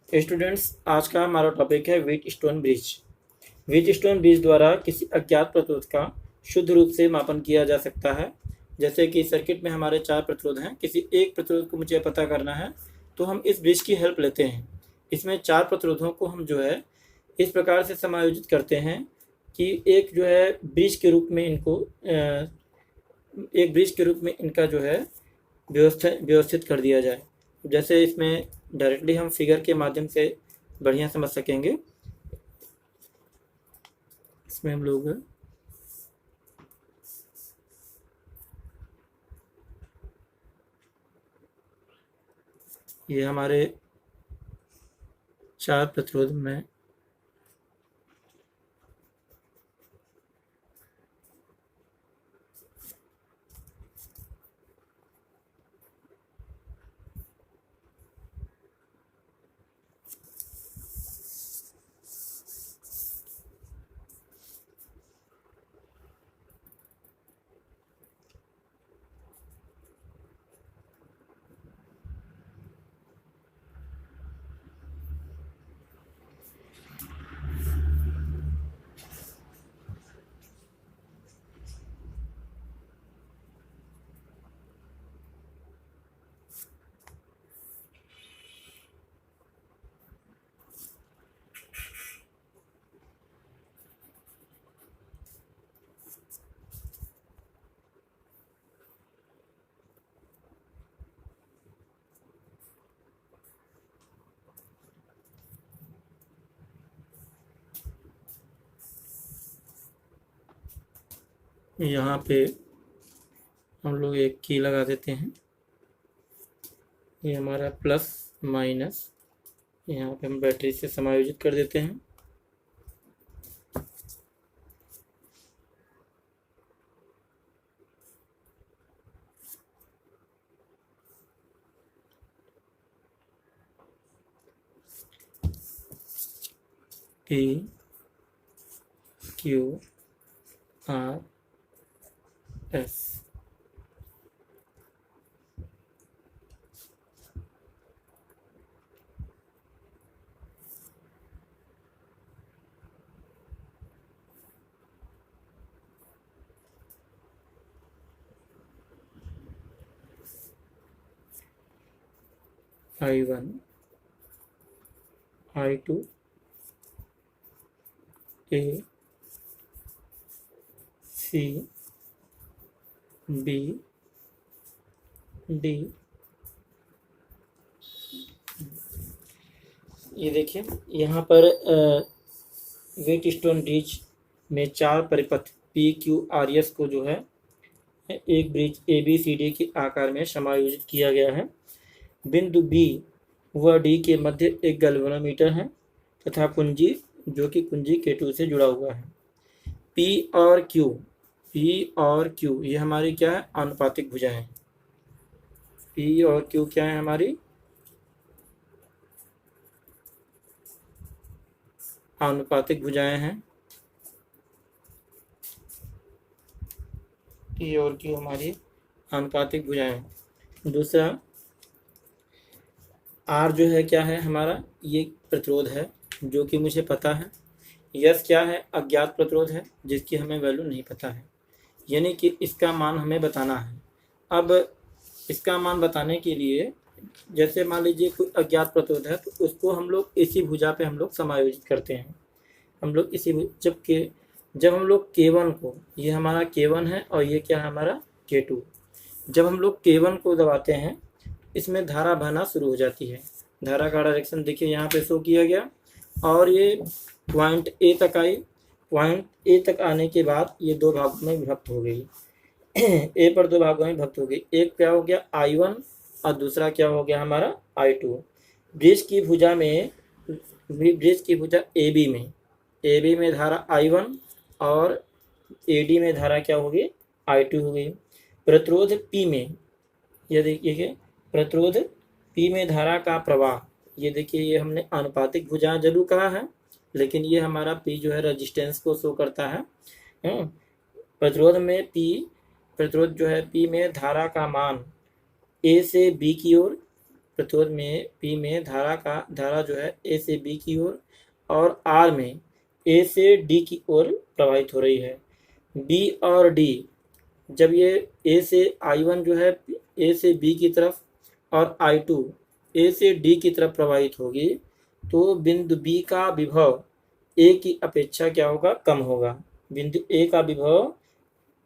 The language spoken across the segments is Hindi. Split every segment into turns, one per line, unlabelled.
स्टूडेंट्स, आज का हमारा टॉपिक है व्हीटस्टोन ब्रिज। व्हीटस्टोन ब्रिज द्वारा किसी अज्ञात प्रतिरोध का शुद्ध रूप से मापन किया जा सकता है। जैसे कि सर्किट में हमारे 4 प्रतिरोध हैं, किसी एक प्रतिरोध को मुझे पता करना है तो हम इस ब्रिज की हेल्प लेते हैं। इसमें 4 प्रतिरोधों को हम जो है इस प्रकार से समायोजित करते हैं कि एक जो है ब्रिज के रूप में इनका जो है व्यवस्थित कर दिया जाए। जैसे इसमें डायरेक्टली हम फिगर के माध्यम से बढ़िया समझ सकेंगे। इसमें हम लोग ये हमारे 4 प्रतिरोध में यहाँ पे हम लोग एक की लगा देते हैं। ये हमारा प्लस माइनस यहाँ पे हम बैटरी से समायोजित कर देते हैं। P Q R S I1 I2 A C B D। ये देखिए यहाँ पर व्हीटस्टोन ब्रिज में 4 परिपथ PQRS को जो है एक ब्रिज ABCD के आकार में समायोजित किया गया है। बिंदु B व D के मध्य एक गैल्वेनोमीटर है तथा कुंजी जो कि कुंजी K2 से जुड़ा हुआ है। P और Q ये हमारी क्या है? आनुपातिक भुजाएं। P और Q क्या है? हमारी आनुपातिक भुजाएं हैं। P और Q हमारी आनुपातिक भुजाएं। दूसरा R जो है क्या है? हमारा ये प्रतिरोध है जो कि मुझे पता है। यस क्या है? अज्ञात प्रतिरोध है जिसकी हमें वैल्यू नहीं पता है, यानी कि इसका मान हमें बताना है। अब इसका मान बताने के लिए जैसे मान लीजिए कोई अज्ञात प्रतिरोध है तो उसको हम लोग इसी भुजा पे हम लोग समायोजित करते हैं। हम लोग इसी जब हम लोग K1 को, ये हमारा K1 है और ये क्या है? हमारा K2। जब हम लोग K1 को दबाते हैं इसमें धारा बहना शुरू हो जाती है। धारा का डायरेक्शन देखिए यहाँ पे शो किया गया और ये पॉइंट A तक आई। पॉइंट A तक आने के बाद ये 2 भागों में विभक्त हो गई। A पर 2 भागों में विभक्त हो गई। एक क्या हो गया? I1 और दूसरा क्या हो गया? हमारा I2। ब्रिज की भुजा AB में धारा I1 और AD में धारा क्या होगी? I2 हो गई। प्रतिरोध P में, ये देखिए प्रतिरोध P में धारा का प्रवाह, ये देखिए ये हमने आनुपातिक भुजा जरूर कहा है लेकिन ये हमारा P जो है रेजिस्टेंस को शो करता है। प्रतिरोध जो है P में धारा का मान A से B की ओर प्रतिरोध में P में धारा जो है A से B की ओर और R में A से D की ओर प्रवाहित हो रही है। B और D जब ये A से I1 जो है A से B की तरफ और I2 A से D की तरफ प्रवाहित होगी तो बिंदु B का विभव A की अपेक्षा क्या होगा, कम होगा। बिंदु A का विभव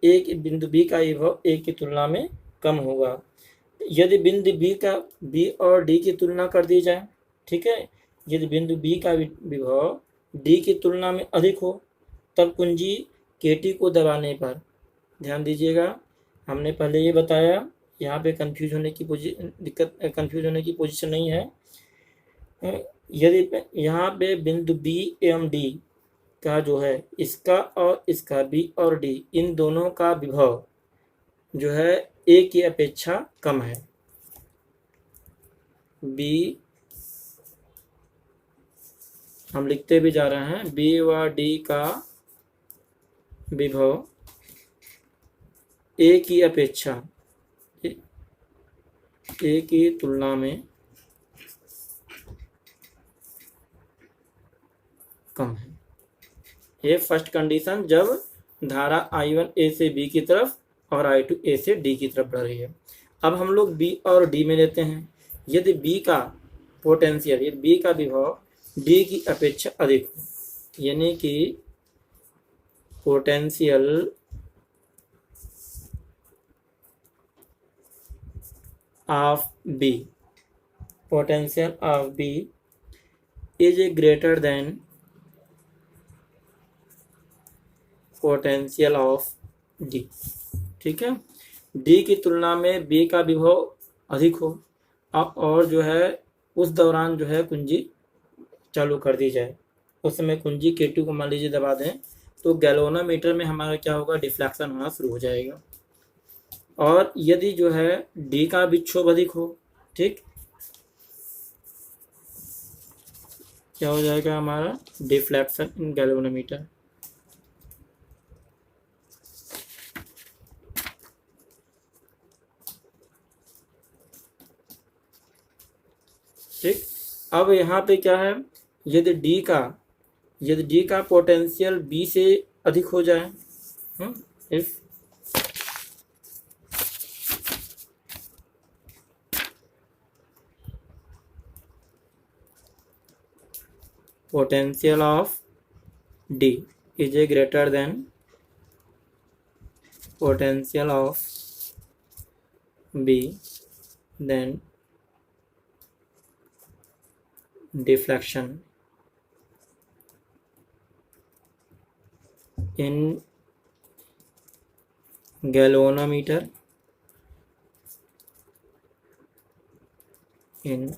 बिंदु B का विभव A की तुलना में कम होगा। यदि बिंदु B और D की तुलना कर दी जाए, ठीक है, यदि बिंदु B का विभव D की तुलना में अधिक हो तब कुंजी KT को दबाने पर, ध्यान दीजिएगा, हमने पहले ये बताया, यहाँ पे कंफ्यूज होने की पोजीशन नहीं है। यदि यहाँ पे बिंदु B एवं D का जो है इसका और इसका B और D इन दोनों का विभव जो है A की अपेक्षा कम है। B हम लिखते भी जा रहे हैं, B व D का विभव A की अपेक्षा A की तुलना में कम है। ये फर्स्ट कंडीशन जब धारा I1 A से B की तरफ और I2 A से D की तरफ बढ़ रही है। अब हम लोग B और D में लेते हैं। यदि B का पोटेंशियल, यदि B का विभव D की अपेक्षा अधिक हो, यानी कि potential of B is greater than potential of D, ठीक है। D की तुलना में B का विभव अधिक हो और जो है उस दौरान जो है कुंजी चालू कर दी जाए, उस समय कुंजी K2 को मान लीजिए दबा दें तो गैल्वेनोमीटर में हमारा क्या होगा, डिफ्लेक्शन होना शुरू हो जाएगा। और यदि जो है D का विक्षोभ अधिक हो, ठीक, क्या हो जाएगा हमारा, डिफ्लेक्शन इन गैल्वेनोमीटर। ठीक, अब यहाँ पे क्या है, यदि D का पोटेंशियल B से अधिक हो जाए, if potential of D is a greater than potential of B, then deflection in galvanometer in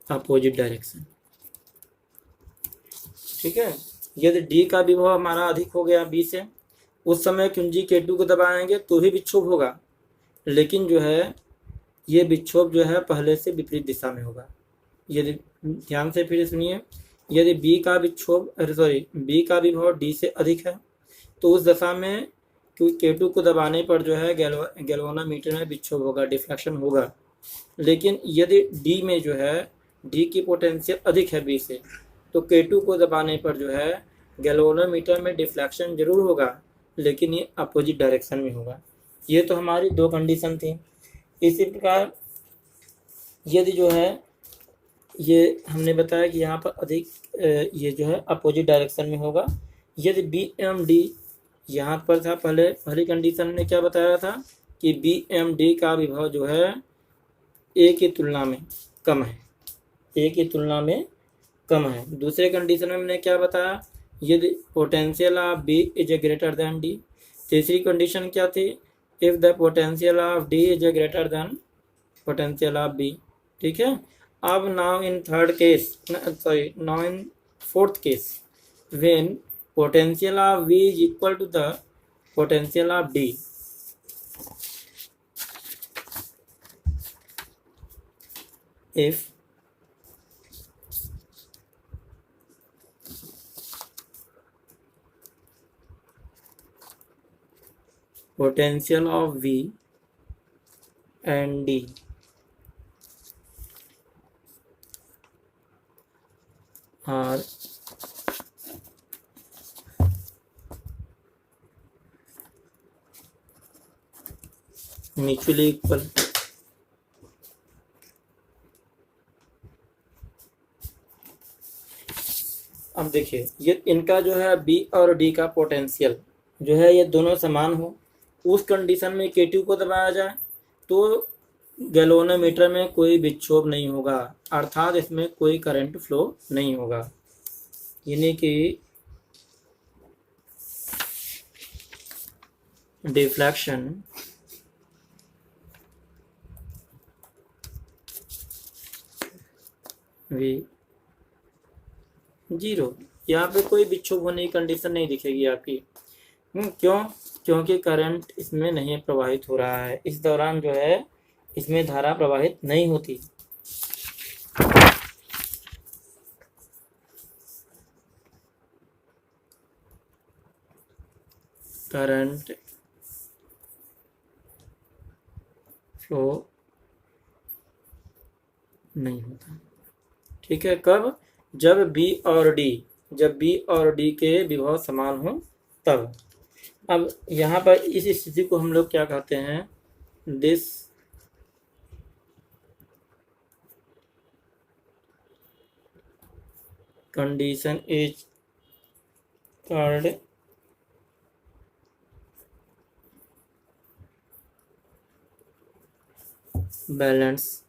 opposite direction. ठीक है, यदि D का विभव हमारा अधिक हो गया B से, उस समय कुंजी K2 को दबाएंगे तो भी विक्षोभ होगा, लेकिन जो है ये विक्षोभ जो है पहले से विपरीत दिशा में होगा। यदि ध्यान से फिर सुनिए, यदि B का विभव D से अधिक है तो उस दशा में K2 को दबाने पर जो है गैल्वेनोमीटर में विक्षोभ होगा, डिफ्लेक्शन होगा। लेकिन यदि D में जो है D की पोटेंशियल अधिक है B से, तो K2 को दबाने पर जो है गैल्वेनोमीटर में डिफ्लेक्शन जरूर होगा, लेकिन ये अपोजिट डायरेक्शन में होगा। ये तो हमारी दो कंडीशन थी। इसी प्रकार यदि जो है ये हमने बताया कि यहाँ पर अधिक ये जो है अपोजिट डायरेक्शन में होगा। यदि B एम D यहाँ पर था, पहली कंडीशन ने क्या बताया था कि B एम D का विभव जो है A की तुलना में कम है, A की तुलना में कम है। दूसरे कंडीशन में हमने क्या बताया, यदि potential of B is a greater than D। तीसरी कंडीशन क्या थी, if the potential of D is a greater than potential of B। ठीक है, अब now in fourth case when potential of V is equal to the potential of D, if potential of V and D are mutually equal. अब देखिए ये इनका जो है B और D का पोटेंशियल जो है ये दोनों समान हो, उस कंडीशन में K2 को दबाया जाए तो गैल्वेनोमीटर में कोई विक्षोभ नहीं होगा, अर्थात इसमें कोई करंट फ्लो नहीं होगा, यानी कि डिफ्लेक्शन V 0। यहाँ पे कोई विक्षोभ होने की कंडीशन नहीं दिखेगी आपकी। क्यों? क्योंकि करंट इसमें नहीं प्रवाहित हो रहा है, इस दौरान जो है इसमें धारा प्रवाहित नहीं होती। करंट फ्लो नहीं होता। ठीक है, कब? जब B और D के विभव समान हो तब। अब यहाँ पर इस स्थिति को हम लोग क्या कहते हैं? This condition is called balance.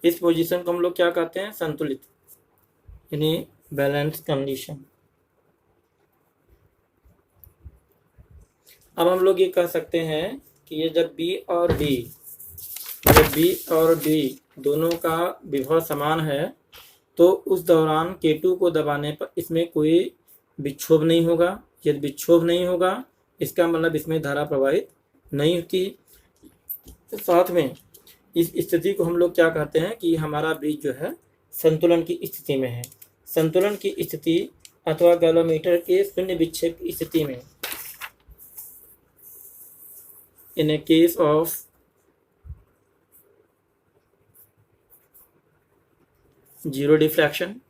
इस पोजीशन को हम लोग क्या कहते हैं? संतुलित, यानी बैलेंस कंडीशन। अब हम लोग ये कह सकते हैं कि ये जब B और D दोनों का विभव समान है तो उस दौरान K2 को दबाने पर इसमें कोई विक्षोभ नहीं होगा। यदि विक्षोभ नहीं होगा इसका मतलब इसमें धारा प्रवाहित नहीं होती। तो साथ में इस स्थिति को हम लोग क्या कहते हैं कि हमारा ब्रिज जो है संतुलन की स्थिति में है। संतुलन की स्थिति अथवा गैल्वेनोमीटर के शून्य विक्षेप की स्थिति में, in a case of zero deflection,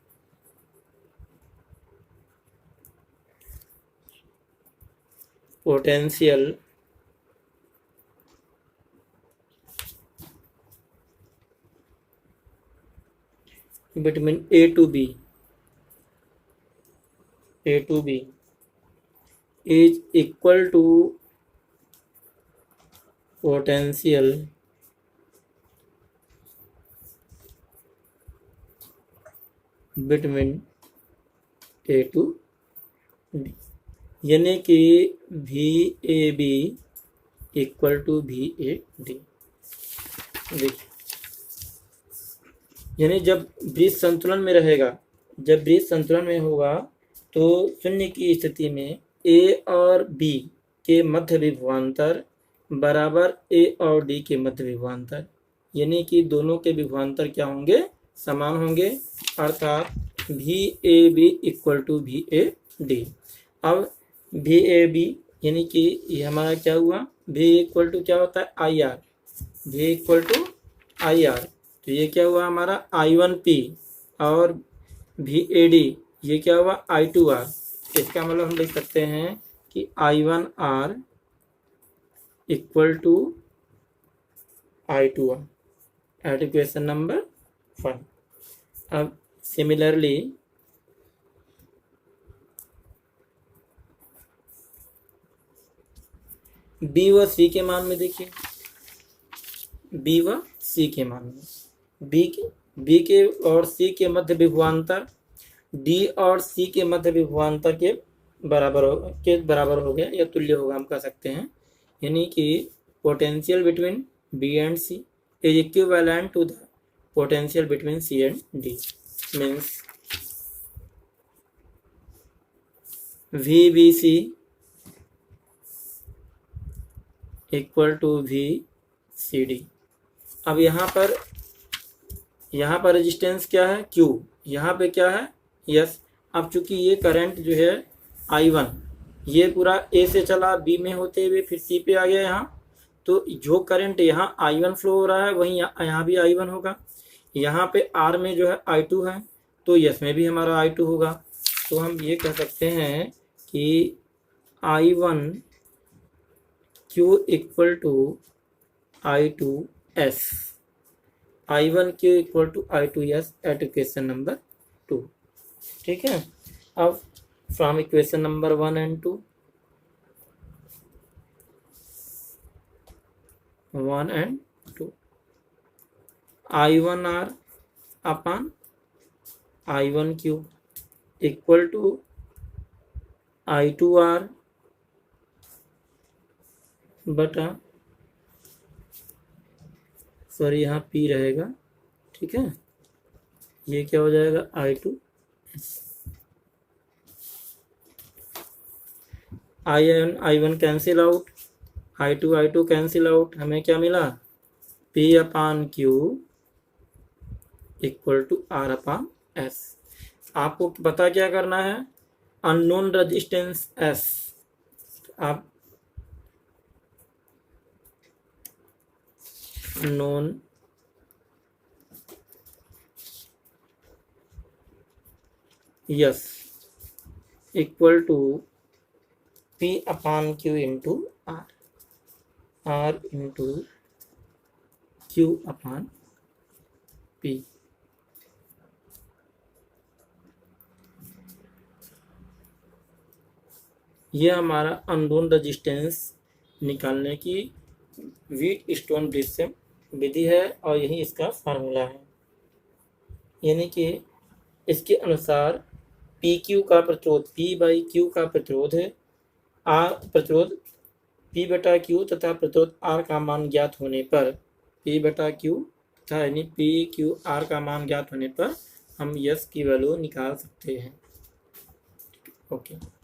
potential between A to B is equal to potential between A to D, यानी कि VAB इक्वल टू VAD। देखिए, यानी जब ब्रिज संतुलन में रहेगा, जब ब्रिज संतुलन में होगा तो शून्य की स्थिति में A और B के मध्य विभवांतर बराबर A और D के मध्य विभवांतर, यानी कि दोनों के विभवांतर क्या होंगे? समान होंगे, अर्थात VAB इक्वल टू VAD। अब VAB यानी कि ये हमारा क्या हुआ? V इक्वल टू क्या होता है? IR। V equal to IR, तो ये क्या हुआ हमारा? I1P। और VAD ये क्या हुआ? I2R। इसका मतलब हम लिख सकते हैं कि I1R equal to I2R at equation number 1। अब सिमिलरली B व C के मान में देखिए, B व C के मान में B के और C के मध्य विभवांतर D और C के मध्य विभवांतर के बराबर हो गया या तुल्य होगा, हम कह सकते हैं। यानी कि potential between B and C is equivalent to the potential between C and D, means VBC equal to VCD। अब यहाँ पर रेजिस्टेंस क्या है? Q। यहाँ पे क्या है? यस। अब चूंकि ये करंट जो है I1 ये पूरा ए से चला बी में होते हुए फिर सी पे आ गया यहाँ, तो जो करंट यहाँ I1 फ्लो हो रहा है वहीं यहाँ भी I1 होगा। यहाँ पे R में जो है I2 है, तो यस में भी हमारा I2 होगा। तो हम ये कह सकते हैं कि I1 Q equal to I2S, I1 Q equal to I2S at equation number 2। ठीक है, अब from equation number 1 and 2, 1 and 2, I1R upon I1Q equal to I2R बटा, सॉरी यहाँ P रहेगा, ठीक है, ये क्या हो जाएगा I2, I1 cancel out, I2 cancel out, हमें क्या मिला P upon Q equal to R upon S। आपको पता क्या करना है, अननोन रेजिस्टेंस S, आप known is equal to P upon Q into R, R into Q upon P। यह हमारा अननोन रेजिस्टेंस निकालने की व्हीटस्टोन ब्रिज से विधि है और यही इसका फार्मूला है। यानी कि इसके अनुसार पी क्यू का प्रतिरोध, P बाई क्यू का प्रतिरोध है, प्रतिरोध P बटा क्यू तथा प्रतिरोध R का मान ज्ञात होने पर, P बटा क्यू तथा यानी P क्यू R का मान ज्ञात होने पर हम यस की वैल्यू निकाल सकते हैं। ओके।